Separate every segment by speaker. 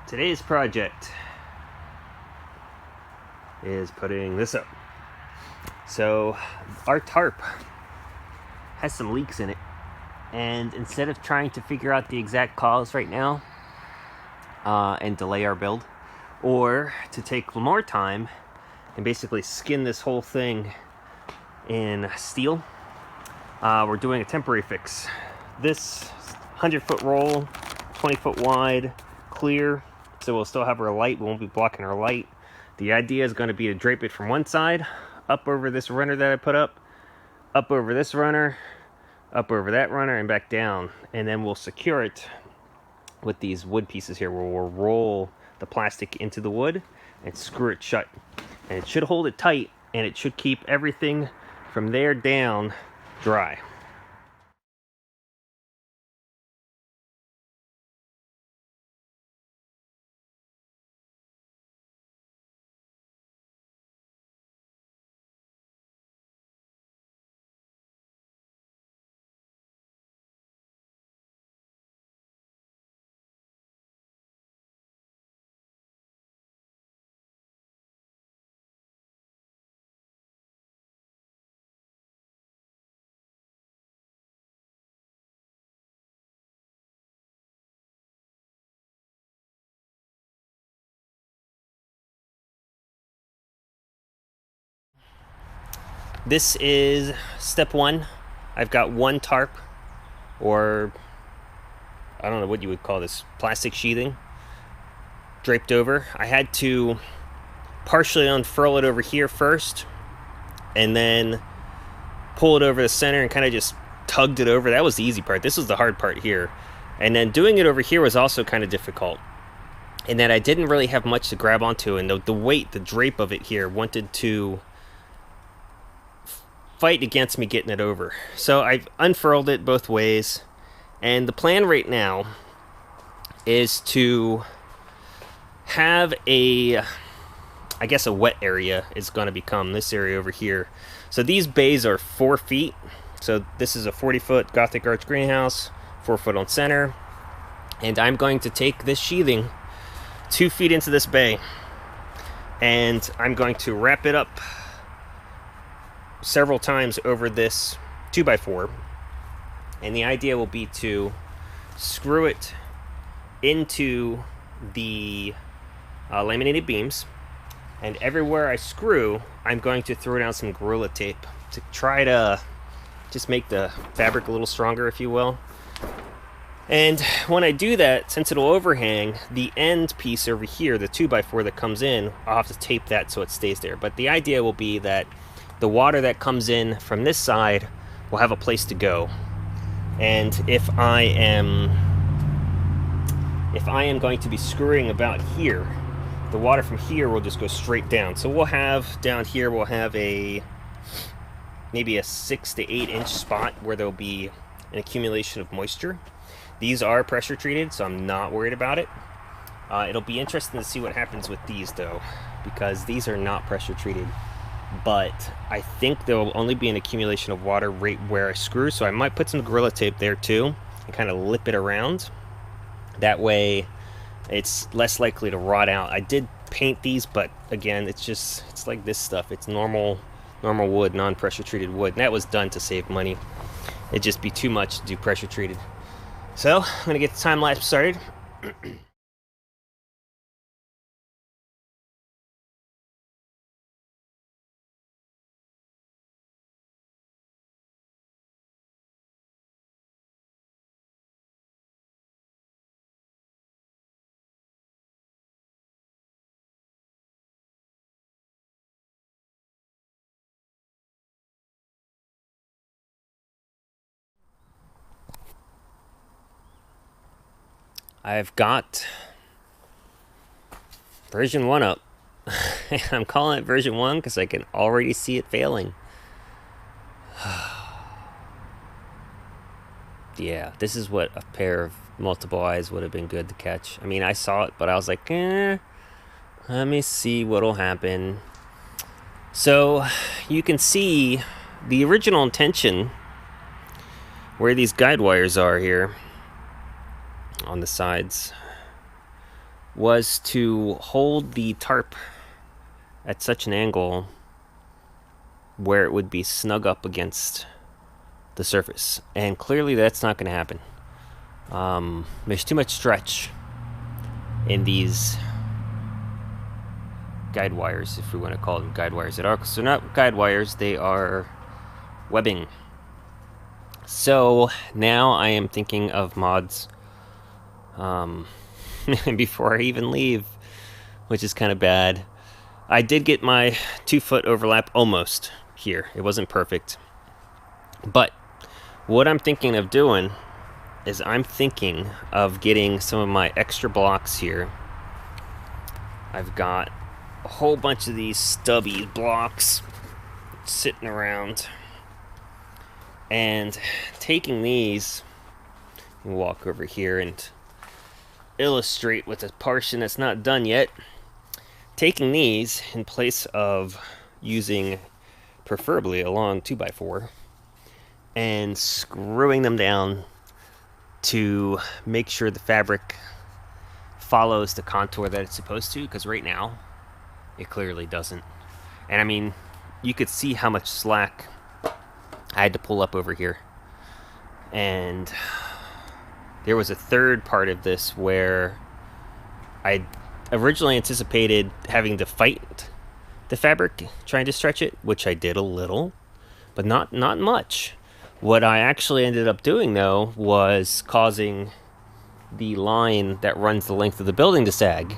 Speaker 1: Today's project is putting this up. So our tarp has some leaks in it, and instead of trying to figure out the exact cause right now and delay our build, or to take more time and basically skin this whole thing in steel, we're doing a temporary fix. This 100-foot roll, 20-foot wide, clear, so we'll still have our light. We won't be blocking our light. The idea is going to be to drape it from one side, up over this runner that I put up over this runner, up over that runner, and back down. And then we'll secure it with these wood pieces here, where we'll roll the plastic into the wood and screw it shut. And it should hold it tight, and it should keep everything from there down dry. This is step one. I've got one tarp, or I don't know what you would call this, plastic sheathing, draped over. I had to partially unfurl it over here first, and then pull it over the center and kind of just tugged it over. That was the easy part. This was the hard part here. And then doing it over here was also kind of difficult, in that I didn't really have much to grab onto, and the weight, the drape of it here wanted to fight against me getting it over. So I've unfurled it both ways, and the plan right now is to have a wet area is going to become this area over here. So these bays are 4 feet. So this is a 40-foot Gothic arch greenhouse, 4 foot on center, and I'm going to take this sheathing 2 feet into this bay, and I'm going to wrap it up several times over this 2x4, and the idea will be to screw it into the laminated beams, and everywhere I screw, I'm going to throw down some Gorilla Tape to try to just make the fabric a little stronger, if you will. And when I do that, since it'll overhang, the end piece over here, the 2x4 that comes in, I'll have to tape that so it stays there. But the idea will be that the water that comes in from this side will have a place to go. And if I am going to be screwing about here, the water from here will just go straight down. So we'll have down here, we'll have maybe a 6 to 8 inch spot where there'll be an accumulation of moisture. These are pressure treated, so I'm not worried about it. It'll be interesting to see what happens with these though, because these are not pressure treated. But I think there will only be an accumulation of water right where I screw, so I might put some Gorilla Tape there too and kind of lip it around. That way it's less likely to rot out. I did paint these, but again, it's like this stuff. It's normal wood, non-pressure treated wood, and that was done to save money. It'd just be too much to do pressure treated. So I'm gonna get the time lapse started. I've got version 1 up. I'm calling it version 1 because I can already see it failing. Yeah, this is what a pair of multiple eyes would have been good to catch. I mean, I saw it, but I was like, let me see what'll happen. So you can see the original intention where these guide wires are here on the sides was to hold the tarp at such an angle where it would be snug up against the surface. And clearly that's not going to happen. There's too much stretch in these guide wires, if we want to call them guide wires at all. So they're not guide wires, they are webbing. So now I am thinking of mods before I even leave, which is kind of bad. I did get my 2-foot overlap almost here. It wasn't perfect. But what I'm thinking of doing is I'm thinking of getting some of my extra blocks here. I've got a whole bunch of these stubby blocks sitting around, and taking these, and walk over here and illustrate with a portion that's not done yet. Taking these in place of using preferably a long 2x4 and screwing them down to make sure the fabric follows the contour that it's supposed to, because right now it clearly doesn't. And I mean, you could see how much slack I had to pull up over here. And there was a third part of this where I originally anticipated having to fight the fabric trying to stretch it, which I did a little, but not much. What I actually ended up doing, though, was causing the line that runs the length of the building to sag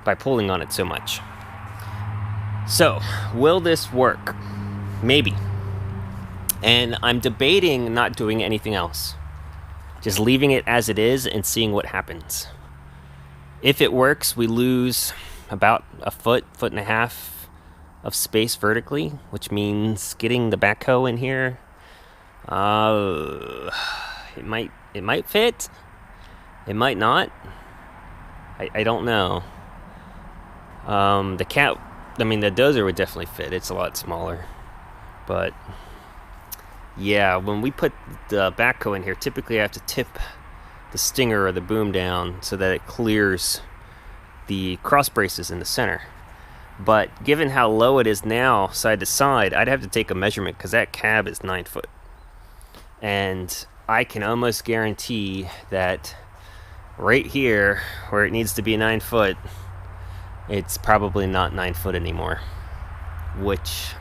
Speaker 1: by pulling on it so much. So, will this work? Maybe. And I'm debating not doing anything else. Just leaving it as it is and seeing what happens. If it works, we lose about a foot and a half of space vertically, which means getting the backhoe in here. It might fit. It might not. I don't know. The dozer would definitely fit. It's a lot smaller. But yeah, when we put the backhoe in here, typically I have to tip the stinger or the boom down so that it clears the cross braces in the center. But given how low it is now, side to side, I'd have to take a measurement because that cab is 9 foot. And I can almost guarantee that right here, where it needs to be 9 foot, it's probably not 9 foot anymore, which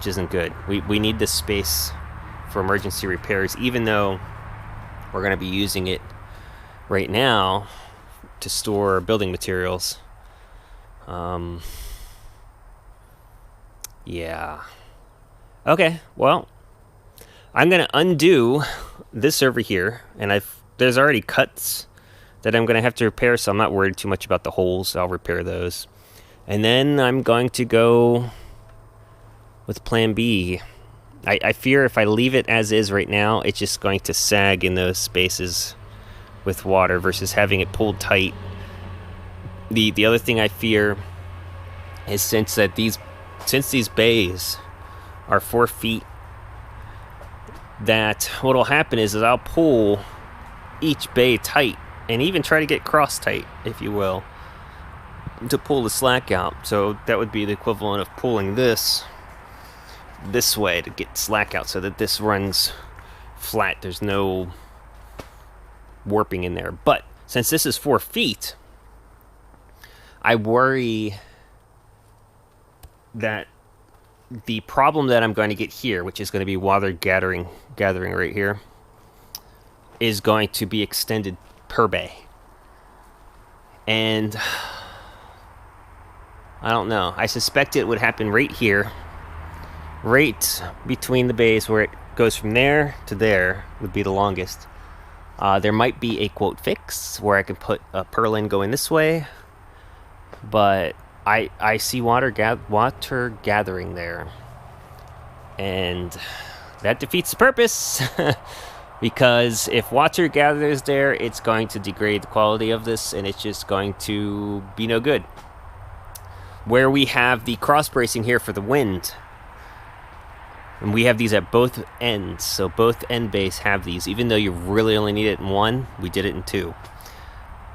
Speaker 1: isn't good. We need this space for emergency repairs, even though we're going to be using it right now to store building materials. Yeah. Okay, well, I'm going to undo this over here, and there's already cuts that I'm going to have to repair, so I'm not worried too much about the holes. I'll repair those. And then I'm going to go with plan B. I fear if I leave it as is right now, it's just going to sag in those spaces with water versus having it pulled tight. The other thing I fear is since these bays are 4 feet, that what will happen is I'll pull each bay tight and even try to get cross tight, if you will, to pull the slack out. So that would be the equivalent of pulling this way to get slack out so that this runs flat. There's no warping in there. But since this is 4 feet, I worry that the problem that I'm going to get here, which is going to be water gathering right here, is going to be extended per bay. And I don't know. I suspect it would happen right here, right between the bays where it goes from there to there would be the longest. There might be a quote fix where I can put a purlin going this way, but I see water gathering there, and that defeats the purpose. Because if water gathers there, it's going to degrade the quality of this, and it's just going to be no good. Where we have the cross bracing here for the wind, and we have these at both ends, so both end bays have these. Even though you really only need it in one, we did it in two.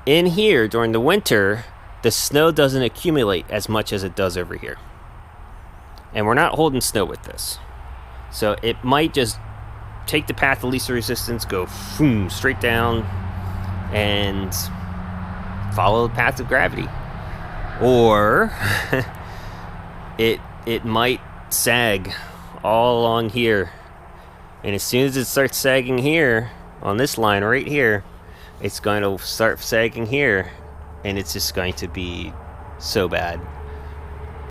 Speaker 1: in here during the winter, the snow doesn't accumulate as much as it does over here. And we're not holding snow with this. So it might just take the path of least resistance, go boom, straight down, and follow the path of gravity. Or it might sag all along here. And as soon as it starts sagging here, on this line right here, it's going to start sagging here. And it's just going to be so bad.